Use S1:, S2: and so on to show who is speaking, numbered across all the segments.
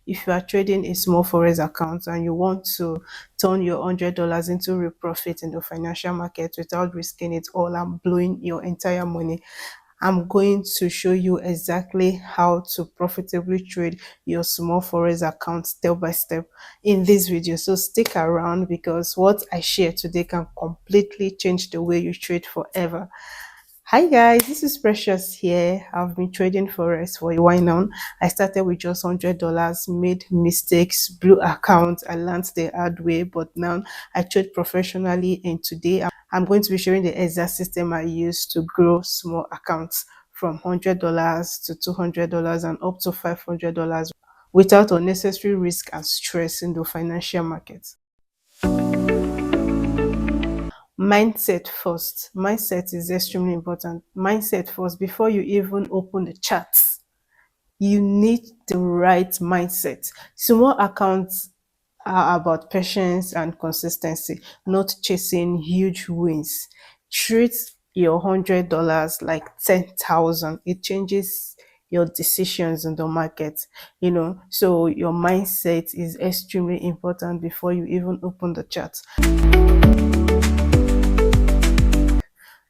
S1: If you are trading a small forex account and you want to turn your $100 into real profit in the financial market without risking it all and blowing your entire money, I'm going to show you exactly how to profitably trade your small forex account step by step in this video. So stick around because what I share today can completely change the way you trade forever. Hi guys, this is Precious here. I've been trading forex for a while now. I started with just $100, made mistakes, blew accounts. I learned the hard way, but now I trade professionally, and today I'm going to be sharing the exact system I use to grow small accounts from $100 to $200 and up to $500 without unnecessary risk and stress in the financial market. Mindset first. Mindset is extremely important. Mindset first. Before you even open the charts, you need the right mindset. Small accounts are about patience and consistency, not chasing huge wins. Treat your $100 like 10,000. It changes your decisions in the market, so your mindset is extremely important before you even open the chart.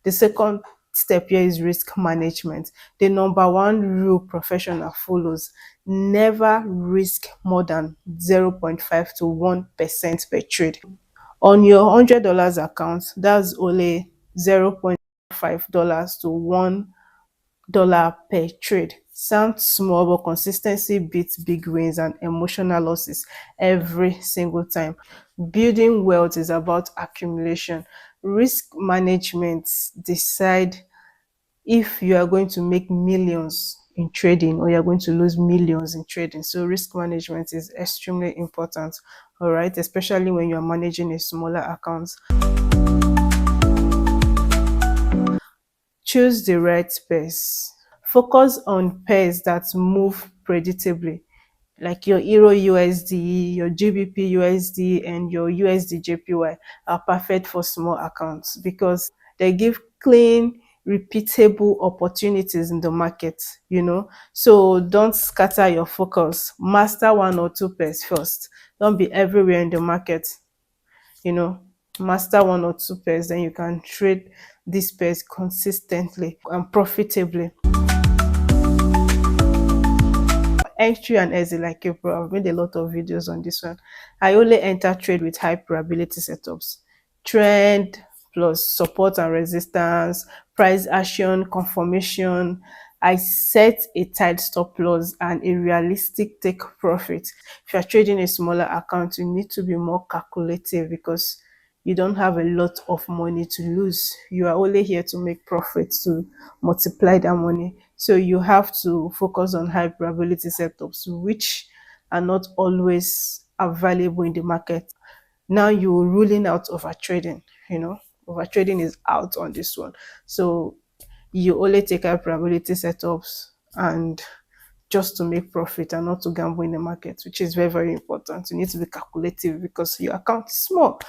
S1: The second step here is risk management. The number one rule professional follows: never risk more than 0.5 to 1% per trade. On your $100 account, that's only $0.5 to $1 per trade. Sounds small, but consistency beats big wins and emotional losses every single time. Building wealth is about accumulation. Risk management decide if you are going to make millions in trading or you're going to lose millions in trading. So risk management is extremely important, all right, especially when you're managing a smaller account. Choose the right pairs. Focus on pairs that move predictably, like your Euro USD, your GBP USD, and your USD JPY are perfect for small accounts because they give clean, repeatable opportunities in the market, So don't scatter your focus. Master one or two pairs first. Don't be everywhere in the market, you know. Master one or two pairs, then you can trade these pairs consistently and profitably. Entry and exit like April. I've made a lot of videos on this one. I only enter trade with high probability setups. Trend plus support and resistance, price action, confirmation. I set a tight stop loss and a realistic take profit. If you're trading a smaller account, you need to be more calculative because you don't have a lot of money to lose. You are only here to make profits, to multiply that money. So you have to focus on high probability setups, which are not always available in the market. Now you're ruling out over trading, over trading is out on this one. So you only take high probability setups and just to make profit and not to gamble in the market, which is very, very important. You need to be calculative because your account is small.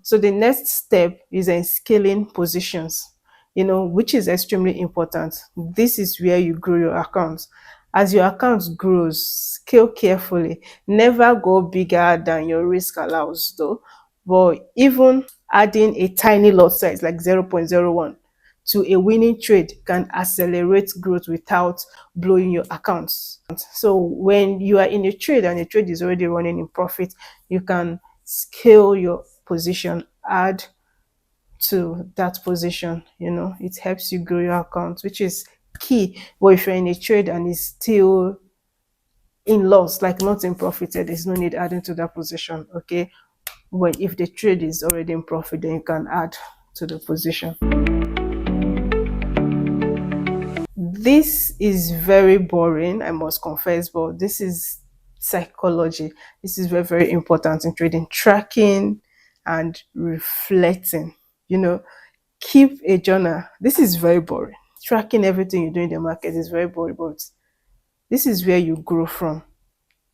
S1: So the next step is in scaling positions, which is extremely important. This is where you grow your account. As your account grows, scale carefully. Never go bigger than your risk allows though. But even adding a tiny lot size like 0.01 to a winning trade can accelerate growth without blowing your accounts. So when you are in a trade and a trade is already running in profit, you can scale your position, add to that position. It helps you grow your account, which is key. But if you're in a trade and it's still in loss, like not in profit, there's no need adding to that position. Okay, when if the trade is already in profit, then you can add to the position. This is very boring, I must confess, but this is psychology. This is very, very important in trading. Tracking and reflecting. Keep a journal. This is very boring. Tracking everything you do in the market is very boring, but this is where you grow from.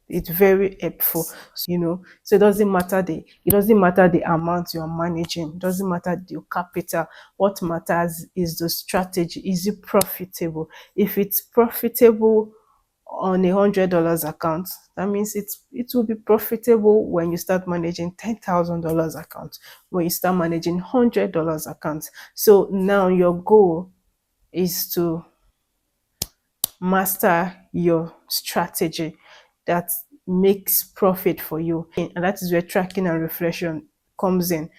S1: It's very helpful, so it doesn't matter the amount you're managing, it doesn't matter your capital. What matters is the strategy. Is it profitable? If it's profitable on $100 account, that means it will be profitable when you start managing $10,000 account, when you start managing $100 account. So now your goal is to master your strategy that makes profit for you. And that is where tracking and reflection comes in.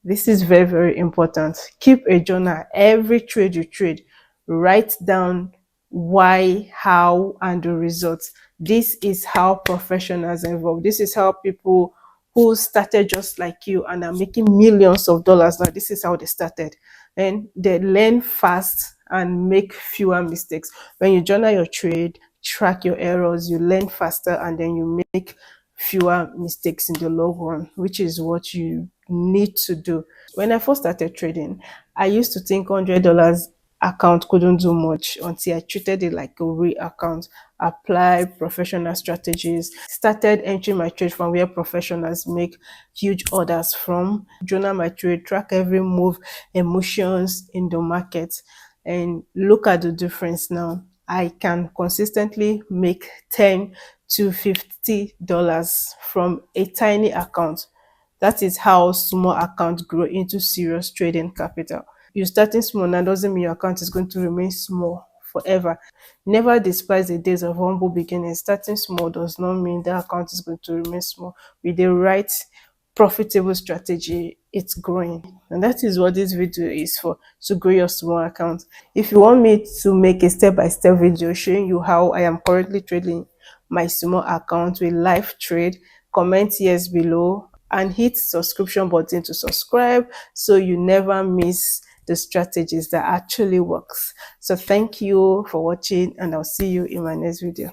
S1: This is very, very important. Keep a journal. Every trade you trade, write down why, how, and the results. This is how professionals involved. This is how people who started just like you and are making millions of dollars now, this is how they started. And they learn fast and make fewer mistakes. When you journal your trade, track your errors, you learn faster, and then you make fewer mistakes in the long run, which is what you need to do. When I first started trading, I used to think $100 account couldn't do much until I treated it like a real account, applied professional strategies, started entering my trade from where professionals make huge orders from, journal my trade, track every move, emotions in the market, and look at the difference now. I can consistently make 10 to $50 from a tiny account. That is how small accounts grow into serious trading capital. You starting small now doesn't mean your account is going to remain small forever. Never despise the days of humble beginnings. Starting small does not mean that account is going to remain small. With the right profitable strategy, it's growing. And that is what this video is for, to grow your small account. If you want me to make a step-by-step video showing you how I am currently trading my small account with live trade, comment yes below and hit subscription button to subscribe so you never miss the strategies that actually works. So thank you for watching, and I'll see you in my next video.